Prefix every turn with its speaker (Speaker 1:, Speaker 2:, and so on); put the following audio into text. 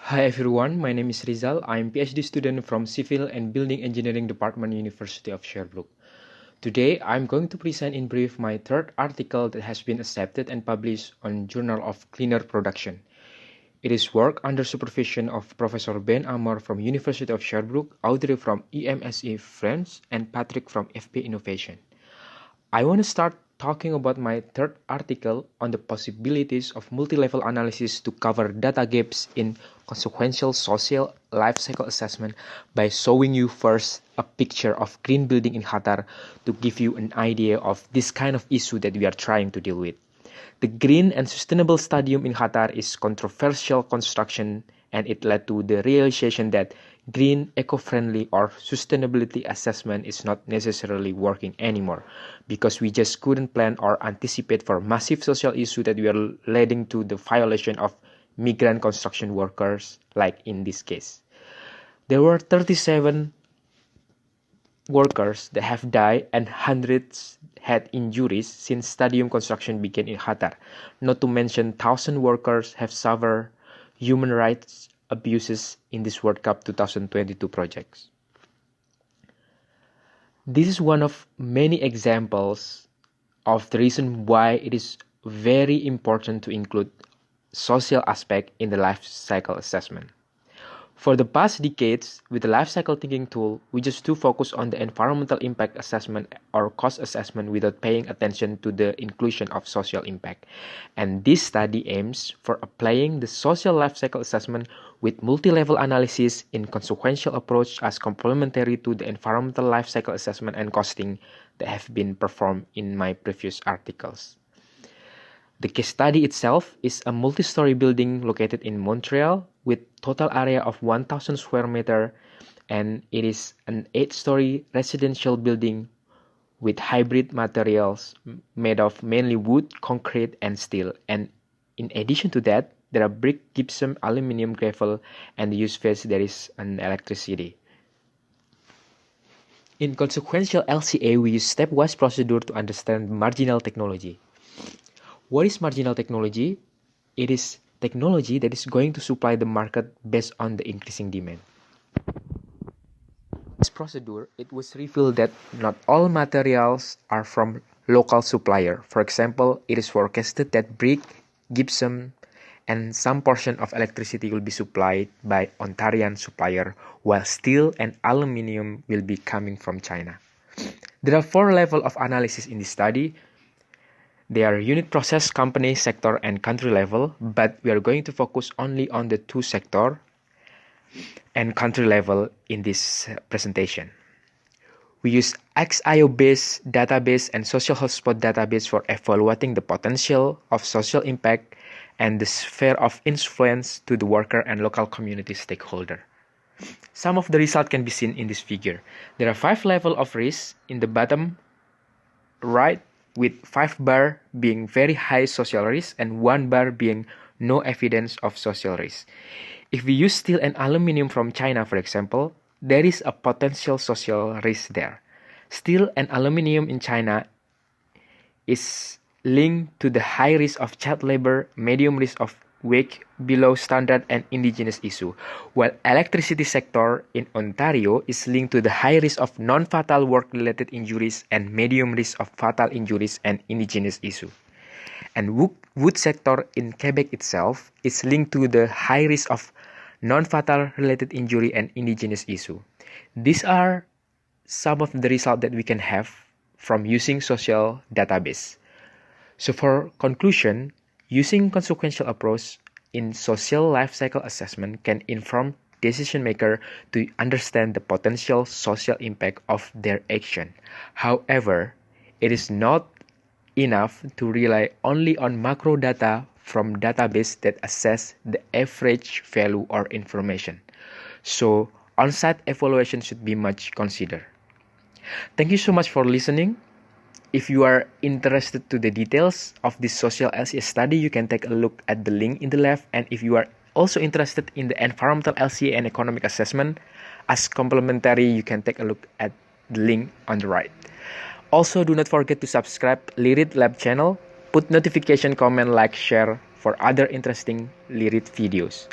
Speaker 1: Hi everyone, my name is Rizal. I'm PhD student from Civil and Building Engineering Department, University of Sherbrooke. Today, I'm going to present in brief my third article that has been accepted and published on Journal of Cleaner Production. It is work under supervision of Professor Ben Amor from University of Sherbrooke, Audrey from EMSE France, and Patrick from FP Innovation. I want to start talking about my third article on the possibilities of multi-level analysis to cover data gaps in consequential social life cycle assessment by showing you first a picture of green building in Qatar to give you an idea of this kind of issue that we are trying to deal with. The green and sustainable stadium in Qatar is controversial construction, and it led to the realization that green, eco-friendly or sustainability assessment is not necessarily working anymore because we just couldn't plan or anticipate for massive social issue that we are leading to the violation of migrant construction workers, like in this case. There were 37 workers that have died and hundreds had injuries since stadium construction began in Qatar. Not to mention, thousands workers have suffered human rights abuses in this World Cup 2022 projects. This is one of many examples of the reason why it is very important to include social aspect in the life cycle assessment. For the past decades, with the life cycle thinking tool, we just do focus on the environmental impact assessment or cost assessment without paying attention to the inclusion of social impact. And this study aims for applying the social life cycle assessment with multi-level analysis in consequential approach as complementary to the environmental life cycle assessment and costing that have been performed in my previous articles. The case study itself is a multi-story building located in Montreal with total area of 1,000 square meter, and it is an 8-story residential building with hybrid materials made of mainly wood, concrete, and steel. And in addition to that, there are brick, gypsum, aluminum, gravel, and the use phase there is an electricity. In consequential LCA, we use stepwise procedure to understand marginal technology. What is marginal technology? It is technology that is going to supply the market based on the increasing demand. This procedure, it was revealed that not all materials are from local supplier. For example, it is forecasted that brick, gypsum, and some portion of electricity will be supplied by Ontarian supplier, while steel and aluminum will be coming from China. There are 4 levels of analysis in this study. They are unit process, company, sector, and country level, but we are going to focus only on the 2 sector and country level in this presentation. We use XIO-based database and social hotspot database for evaluating the potential of social impact and the sphere of influence to the worker and local community stakeholder. Some of the results can be seen in this figure. There are 5 levels of risk in the bottom right, with 5 bar being very high social risk and 1 bar being no evidence of social risk. If we use steel and aluminum from China, for example, there is a potential social risk there. Steel and aluminum in China is linked to the high risk of child labor, medium risk of wage below standard, and indigenous issue, while electricity sector in Ontario is linked to the high risk of non-fatal work-related injuries and medium risk of fatal injuries and indigenous issue. And wood sector in Quebec itself is linked to the high risk of non-fatal related injury and indigenous issue. These are some of the results that we can have from using social database. So for conclusion, using consequential approach in social life cycle assessment can inform decision maker to understand the potential social impact of their action. However, it is not enough to rely only on macro data from database that assess the average value or information. So on-site evaluation should be much considered. Thank you so much for listening. If you are interested to the details of this social LCA study, you can take a look at the link in the left. And if you are also interested in the environmental LCA and economic assessment as complementary, you can take a look at the link on the right. Also, do not forget to subscribe Lirid Lab channel, put notification, comment, like, share for other interesting Lirid videos.